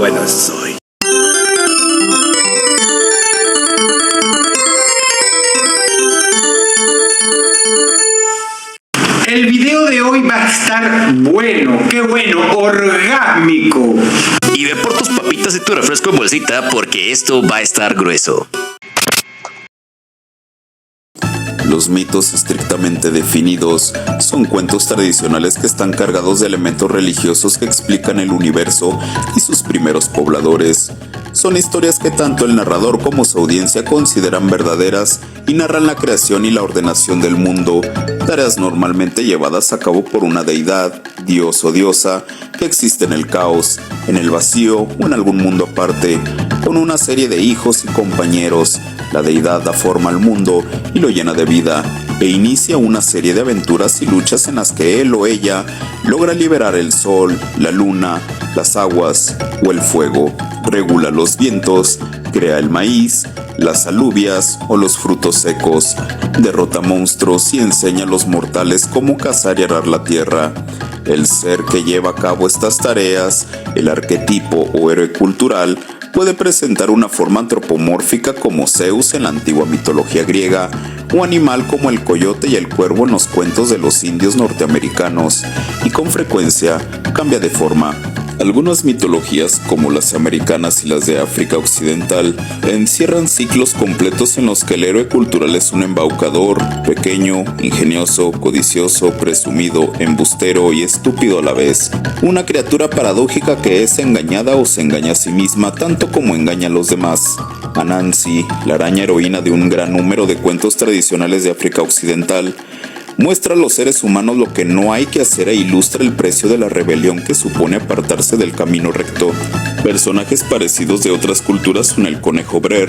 bueno soy. El video de hoy va a estar bueno, qué bueno, orgásmico. Y ve por tus papitas y tu refresco en bolsita porque esto va a estar grueso. Los mitos estrictamente definidos son cuentos tradicionales que están cargados de elementos religiosos que explican el universo y sus primeros pobladores. Son historias que tanto el narrador como su audiencia consideran verdaderas y narran la creación y la ordenación del mundo, tareas normalmente llevadas a cabo por una deidad, dios o diosa, que existe en el caos, en el vacío o en algún mundo aparte, con una serie de hijos y compañeros. La deidad da forma al mundo y lo llena de vida, e inicia una serie de aventuras y luchas en las que él o ella logra liberar el sol, la luna, las aguas o el fuego, regula los vientos, crea el maíz, las alubias o los frutos secos, derrota monstruos y enseña a los mortales cómo cazar y arar la tierra. El ser que lleva a cabo estas tareas, el arquetipo o héroe cultural, puede presentar una forma antropomórfica como Zeus en la antigua mitología griega, o animal como el coyote y el cuervo en los cuentos de los indios norteamericanos, y con frecuencia cambia de forma. Algunas mitologías, como las americanas y las de África Occidental, encierran ciclos completos en los que el héroe cultural es un embaucador, pequeño, ingenioso, codicioso, presumido, embustero y estúpido a la vez. Una criatura paradójica que es engañada o se engaña a sí misma tanto como engaña a los demás. Anansi, la araña heroína de un gran número de cuentos tradicionales de África Occidental, muestra a los seres humanos lo que no hay que hacer e ilustra el precio de la rebelión que supone apartarse del camino recto. Personajes parecidos de otras culturas son el conejo Brer,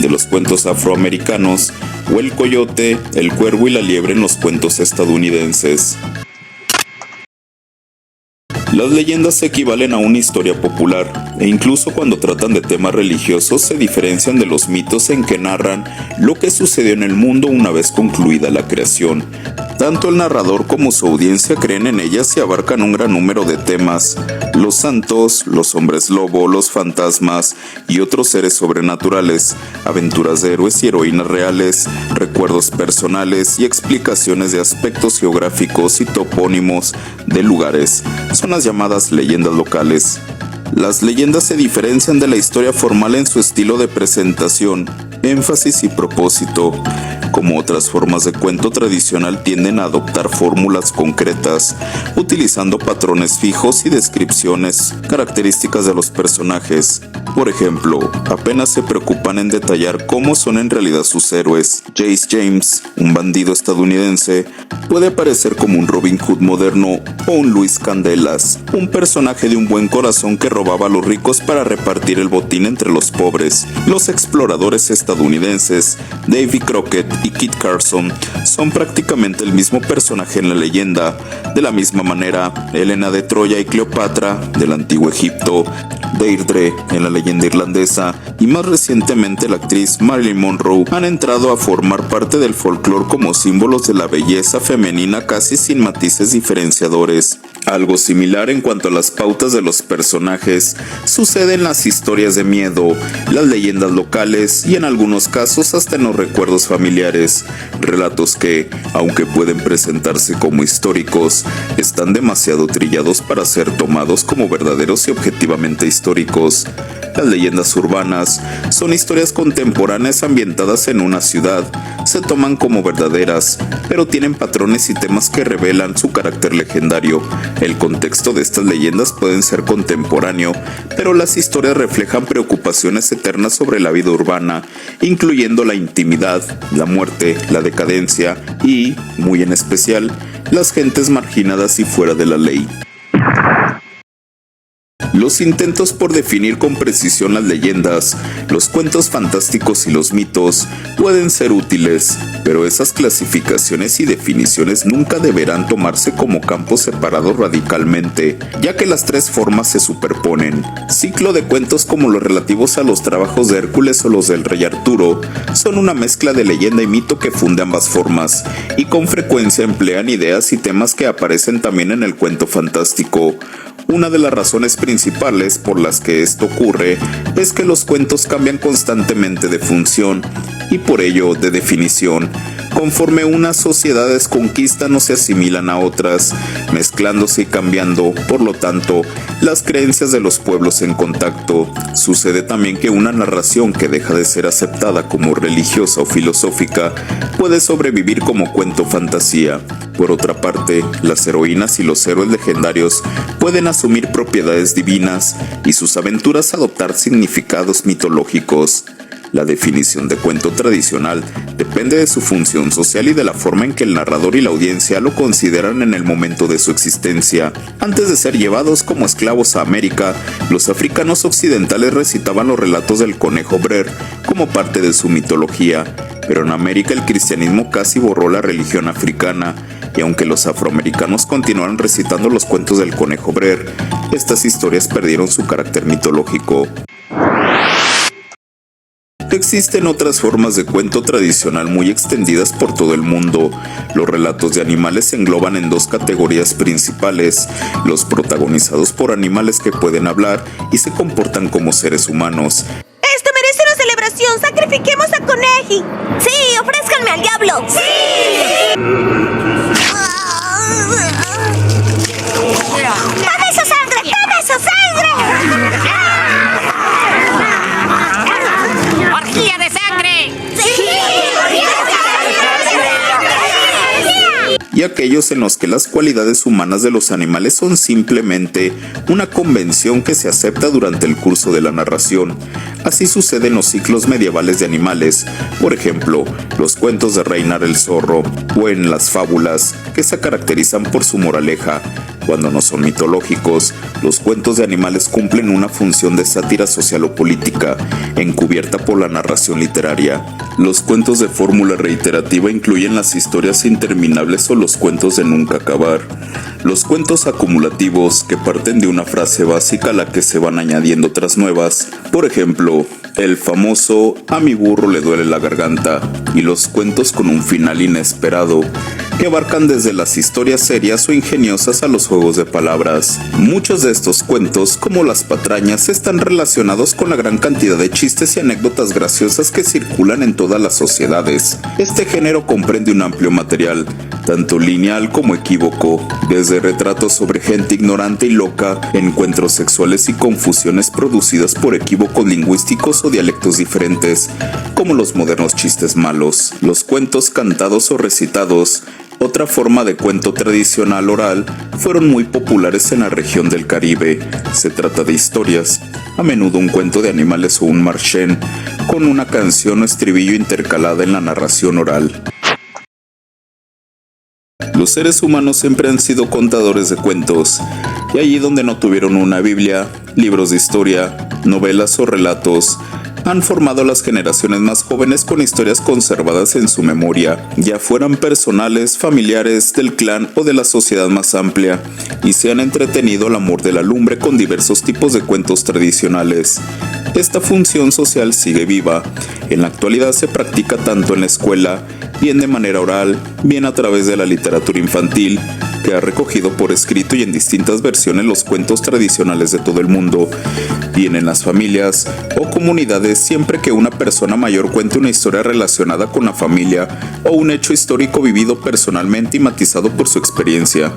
de los cuentos afroamericanos, o el coyote, el cuervo y la liebre en los cuentos estadounidenses. Las leyendas equivalen a una historia popular, e incluso cuando tratan de temas religiosos se diferencian de los mitos en que narran lo que sucedió en el mundo una vez concluida la creación. Tanto el narrador como su audiencia creen en ellas y abarcan un gran número de temas: los santos, los hombres lobo, los fantasmas y otros seres sobrenaturales, aventuras de héroes y heroínas reales, recuerdos personales y explicaciones de aspectos geográficos y topónimos de lugares. Son las llamadas leyendas locales. Las leyendas se diferencian de la historia formal en su estilo de presentación, énfasis y propósito. Como otras formas de cuento tradicional, tienden a adoptar fórmulas concretas, utilizando patrones fijos y descripciones características de los personajes. Por ejemplo, apenas se preocupan en detallar cómo son en realidad sus héroes. Jesse James, un bandido estadounidense, puede aparecer como un Robin Hood moderno o un Luis Candelas, un personaje de un buen corazón que robaba a los ricos para repartir el botín entre los pobres. Los exploradores estadounidenses Davy Crockett y Kit Carson son prácticamente el mismo personaje en la leyenda. De la misma manera, Helena de Troya y Cleopatra del antiguo Egipto, Deirdre en la leyenda irlandesa y más recientemente la actriz Marilyn Monroe han entrado a formar parte del folclore como símbolos de la belleza femenina casi sin matices diferenciadores. Algo similar en cuanto a las pautas de los personajes sucede en las historias de miedo, las leyendas locales y en algunos casos hasta en los recuerdos familiares, relatos que, aunque pueden presentarse como históricos, están demasiado trillados para ser tomados como verdaderos y objetivamente históricos. Las leyendas urbanas son historias contemporáneas ambientadas en una ciudad, se toman como verdaderas, pero tienen patrones y temas que revelan su carácter legendario. El contexto de estas leyendas pueden ser contemporáneo, pero las historias reflejan preocupaciones eternas sobre la vida urbana, incluyendo la intimidad, la muerte, la decadencia y, muy en especial, las gentes marginadas y fuera de la ley. Los intentos por definir con precisión las leyendas, los cuentos fantásticos y los mitos pueden ser útiles, pero esas clasificaciones y definiciones nunca deberán tomarse como campos separados radicalmente, ya que las tres formas se superponen. Ciclo de cuentos como los relativos a los trabajos de Hércules o los del Rey Arturo son una mezcla de leyenda y mito que funde ambas formas, y con frecuencia emplean ideas y temas que aparecen también en el cuento fantástico. Una de las razones principales principales por las que esto ocurre es que los cuentos cambian constantemente de función y por ello de definición, conforme unas sociedades conquistan o se asimilan a otras, mezclándose y cambiando, por lo tanto, las creencias de los pueblos en contacto. Sucede también que una narración que deja de ser aceptada como religiosa o filosófica puede sobrevivir como cuento fantasía. Por otra parte, las heroínas y los héroes legendarios pueden asumir propiedades divinas y sus aventuras adoptar significados mitológicos. La definición de cuento tradicional depende de su función social y de la forma en que el narrador y la audiencia lo consideran en el momento de su existencia. Antes de ser llevados como esclavos a América, los africanos occidentales recitaban los relatos del conejo Brer como parte de su mitología, pero en América el cristianismo casi borró la religión africana, y aunque los afroamericanos continuaron recitando los cuentos del conejo Brer, estas historias perdieron su carácter mitológico. Existen otras formas de cuento tradicional muy extendidas por todo el mundo. Los relatos de animales se engloban en dos categorías principales: los protagonizados por animales que pueden hablar y se comportan como seres humanos. ¡Esto merece una celebración! ¡Sacrifiquemos a Coneji! ¡Sí! ¡Ofrézcanme al diablo! ¡Sí! ¡Dame su sangre! ¡Dame su sangre! ¡Orgía de sangre! Y aquellos en los que las cualidades humanas de los animales son simplemente una convención que se acepta durante el curso de la narración. Así sucede en los ciclos medievales de animales, por ejemplo, los cuentos de Reinar el Zorro, o en las fábulas, que se caracterizan por su moraleja. Cuando no son mitológicos, los cuentos de animales cumplen una función de sátira social o política, encubierta por la narración literaria. Los cuentos de fórmula reiterativa incluyen las historias interminables o los cuentos de nunca acabar. Los cuentos acumulativos, que parten de una frase básica a la que se van añadiendo otras nuevas. Por ejemplo, el famoso "a mi burro le duele la garganta", y los cuentos con un final inesperado, que abarcan desde las historias serias o ingeniosas a los juegos de palabras. Muchos de estos cuentos, como las patrañas, están relacionados con la gran cantidad de chistes y anécdotas graciosas que circulan en todas las sociedades. Este género comprende un amplio material, tanto lineal como equívoco, desde retratos sobre gente ignorante y loca, encuentros sexuales y confusiones producidas por equívocos lingüísticos o dialectos diferentes, como los modernos chistes malos, los cuentos cantados o recitados. Otra forma de cuento tradicional oral fueron muy populares en la región del Caribe. Se trata de historias, a menudo un cuento de animales o un marchen, con una canción o estribillo intercalada en la narración oral. Los seres humanos siempre han sido contadores de cuentos, y allí donde no tuvieron una Biblia, libros de historia, novelas o relatos, han formado las generaciones más jóvenes con historias conservadas en su memoria, ya fueran personales, familiares, del clan o de la sociedad más amplia, y se han entretenido al amor de la lumbre con diversos tipos de cuentos tradicionales. Esta función social sigue viva. En la actualidad se practica tanto en la escuela, bien de manera oral, bien a través de la literatura infantil, que ha recogido por escrito y en distintas versiones los cuentos tradicionales de todo el mundo, bien en las familias o comunidades siempre que una persona mayor cuente una historia relacionada con la familia o un hecho histórico vivido personalmente y matizado por su experiencia.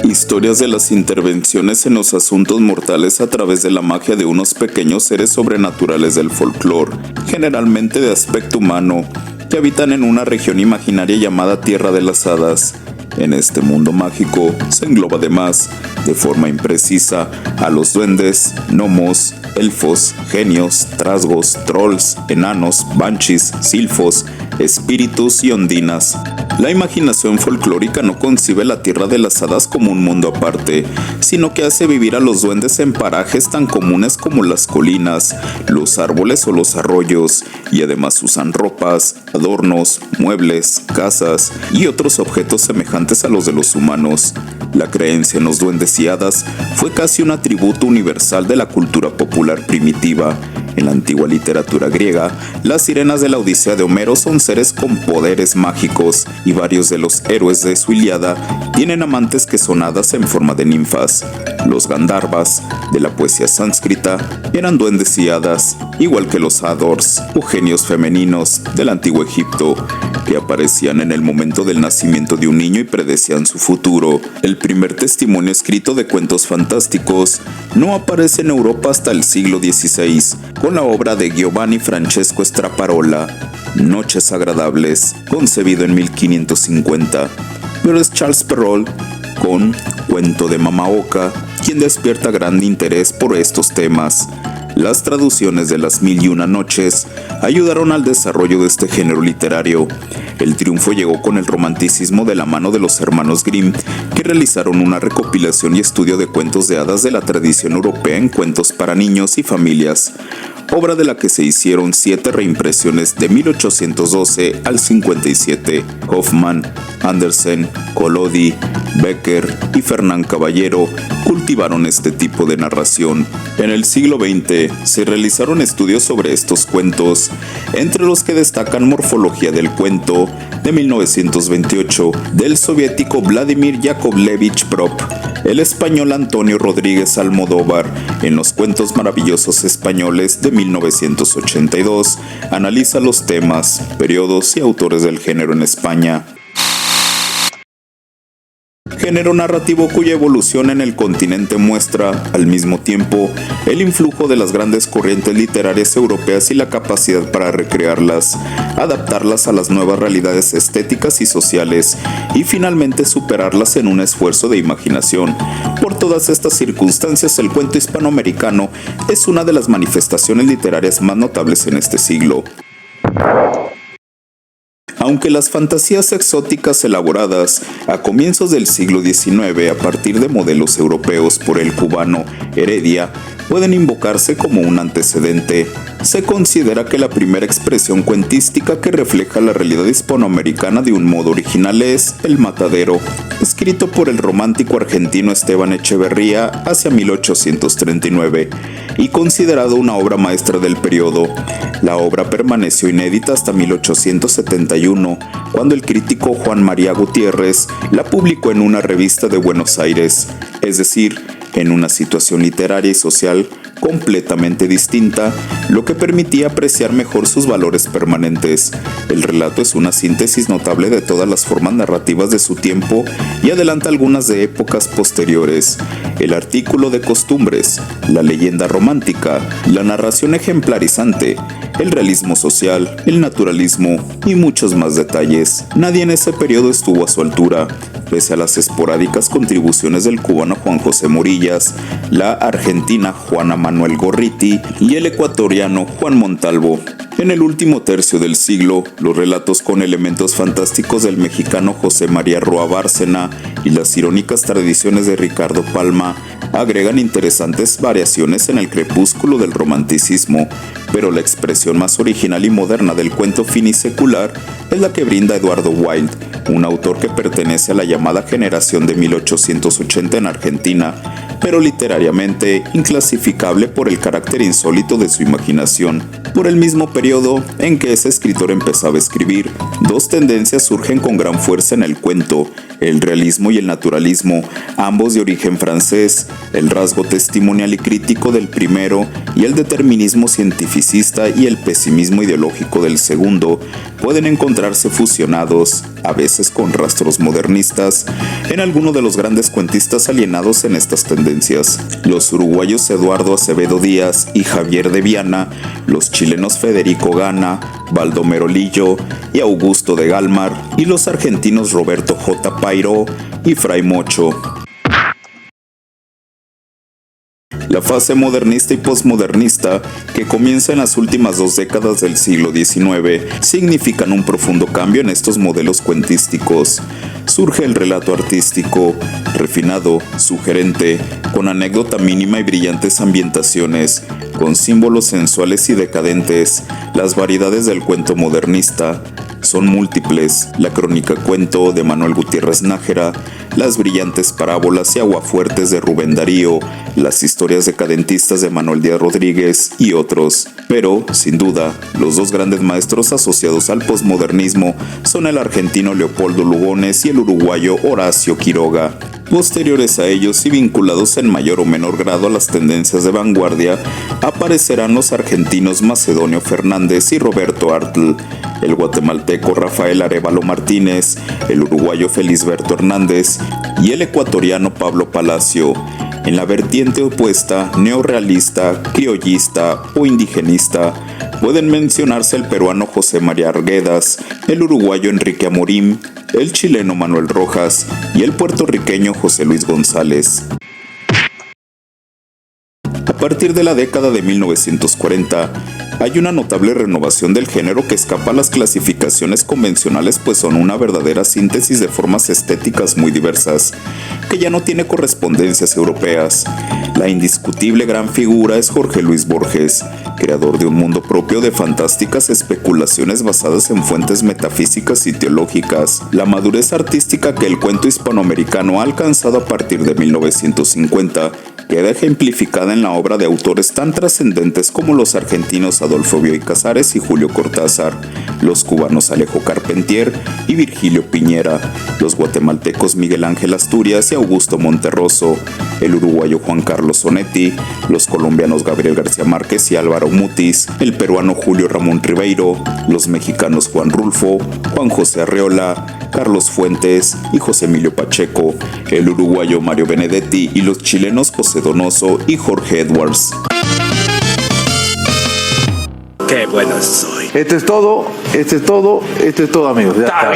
Historias de las intervenciones en los asuntos mortales a través de la magia de unos pequeños seres sobrenaturales del folclore, generalmente de aspecto humano, que habitan en una región imaginaria llamada Tierra de las Hadas. En este mundo mágico se engloba además, de forma imprecisa, a los duendes, gnomos, elfos, genios, trasgos, trolls, enanos, banshees, silfos, espíritus y ondinas. La imaginación folclórica no concibe la Tierra de las Hadas como un mundo aparte, sino que hace vivir a los duendes en parajes tan comunes como las colinas, los árboles o los arroyos, y además usan ropas, adornos, muebles, casas y otros objetos semejantes a los de los humanos. La creencia en los duendes y hadas fue casi un atributo universal de la cultura popular primitiva. En la antigua literatura griega, las sirenas de la Odisea de Homero son seres con poderes mágicos y varios de los héroes de su Ilíada tienen amantes que son hadas en forma de ninfas. Los Gandharvas, de la poesía sánscrita, eran duendes y hadas, igual que los Hadors, o genios femeninos del antiguo Egipto, que aparecían en el momento del nacimiento de un niño y predecían su futuro. El primer testimonio escrito de cuentos fantásticos no aparece en Europa hasta el siglo XVI, con la obra de Giovanni Francesco Straparola, Noches agradables, concebido en 1550. Pero es Charles Perrault, con Cuento de Mama Oca, quien despierta gran interés por estos temas. Las traducciones de Las Mil y Una Noches ayudaron al desarrollo de este género literario. El triunfo llegó con el romanticismo de la mano de los hermanos Grimm, que realizaron una recopilación y estudio de cuentos de hadas de la tradición europea en cuentos para niños y familias, obra de la que se hicieron 7 reimpresiones de 1812 al 57. Hoffman, Andersen, Collodi, Becker y Fernán Caballero cultivaron este tipo de narración. En el siglo XX se realizaron estudios sobre estos cuentos, entre los que destacan Morfología del cuento, de 1928, del soviético Vladimir Yakovlevich Prop, el español Antonio Rodríguez Almodóvar, en Los Cuentos Maravillosos Españoles, de 1982, analiza los temas, periodos y autores del género en España. Género narrativo cuya evolución en el continente muestra, al mismo tiempo, el influjo de las grandes corrientes literarias europeas y la capacidad para recrearlas, adaptarlas a las nuevas realidades estéticas y sociales, y finalmente superarlas en un esfuerzo de imaginación. Por todas estas circunstancias, el cuento hispanoamericano es una de las manifestaciones literarias más notables en este siglo. Aunque las fantasías exóticas elaboradas a comienzos del siglo XIX a partir de modelos europeos por el cubano Heredia pueden invocarse como un antecedente, se considera que la primera expresión cuentística que refleja la realidad hispanoamericana de un modo original es El Matadero, escrito por el romántico argentino Esteban Echeverría hacia 1839 y considerado una obra maestra del periodo. La obra permaneció inédita hasta 1871, cuando el crítico Juan María Gutiérrez la publicó en una revista de Buenos Aires, es decir, en una situación literaria y social completamente distinta, lo que permitía apreciar mejor sus valores permanentes. El relato es una síntesis notable de todas las formas narrativas de su tiempo y adelanta algunas de épocas posteriores. El artículo de costumbres, la leyenda romántica, la narración ejemplarizante, el realismo social, el naturalismo y muchos más detalles. Nadie en ese periodo estuvo a su altura, pese a las esporádicas contribuciones del cubano Juan José Morillas, la argentina Juana Manuel Gorriti y el ecuatoriano Juan Montalvo. En el último tercio del siglo, los relatos con elementos fantásticos del mexicano José María Roa Bárcena y las irónicas tradiciones de Ricardo Palma agregan interesantes variaciones en el crepúsculo del romanticismo, pero la expresión más original y moderna del cuento finisecular es la que brinda Eduardo Wilde, un autor que pertenece a la llamada generación de 1880 en Argentina, pero literariamente inclasificable por el carácter insólito de su imaginación. Por el mismo periodo en que ese escritor empezaba a escribir, dos tendencias surgen con gran fuerza en el cuento: el realismo y el naturalismo, ambos de origen francés, el rasgo testimonial y crítico del primero y el determinismo cientificista y el pesimismo ideológico del segundo pueden encontrarse fusionados, a veces con rastros modernistas, en alguno de los grandes cuentistas alienados en estas tendencias: los uruguayos Eduardo Acevedo Díaz y Javier de Viana, los chilenos Federico Gana, Baldomero Lillo y Augusto de Galmar, y los argentinos Roberto J. Pairó y Fray Mocho. La fase modernista y posmodernista, que comienza en las últimas 2 décadas del siglo XIX, significan un profundo cambio en estos modelos cuentísticos. Surge el relato artístico, refinado, sugerente, con anécdota mínima y brillantes ambientaciones, con símbolos sensuales y decadentes. Las variedades del cuento modernista son múltiples: La crónica cuento de Manuel Gutiérrez Nájera, Las brillantes parábolas y aguafuertes de Rubén Darío, Las historias decadentistas de Manuel Díaz Rodríguez y otros. Pero, sin duda, los dos grandes maestros asociados al posmodernismo son el argentino Leopoldo Lugones y el uruguayo Horacio Quiroga. Posteriores a ellos y vinculados en mayor o menor grado a las tendencias de vanguardia, aparecerán los argentinos Macedonio Fernández y Roberto Artl, el guatemalteco Rafael Arévalo Martínez, el uruguayo Felisberto Hernández y el ecuatoriano Pablo Palacio. En la vertiente opuesta, neorrealista, criollista o indigenista, pueden mencionarse el peruano José María Arguedas, el uruguayo Enrique Amorim, el chileno Manuel Rojas y el puertorriqueño José Luis González. A partir de la década de 1940, hay una notable renovación del género que escapa a las clasificaciones convencionales, pues son una verdadera síntesis de formas estéticas muy diversas, que ya no tiene correspondencias europeas. La indiscutible gran figura es Jorge Luis Borges, creador de un mundo propio de fantásticas especulaciones basadas en fuentes metafísicas y teológicas. La madurez artística que el cuento hispanoamericano ha alcanzado a partir de 1950 queda ejemplificada en la obra de autores tan trascendentes como los argentinos Adolfo Bioy Casares y Julio Cortázar, los cubanos Alejo Carpentier y Virgilio Piñera, los guatemaltecos Miguel Ángel Asturias y Augusto Monterroso, el uruguayo Juan Carlos Onetti, los colombianos Gabriel García Márquez y Álvaro Mutis, el peruano Julio Ramón Ribeiro, los mexicanos Juan Rulfo, Juan José Arreola, Carlos Fuentes y José Emilio Pacheco, el uruguayo Mario Benedetti y los chilenos José Donoso y Jorge Edwards. Qué bueno soy. Esto es todo, amigos. Ya está.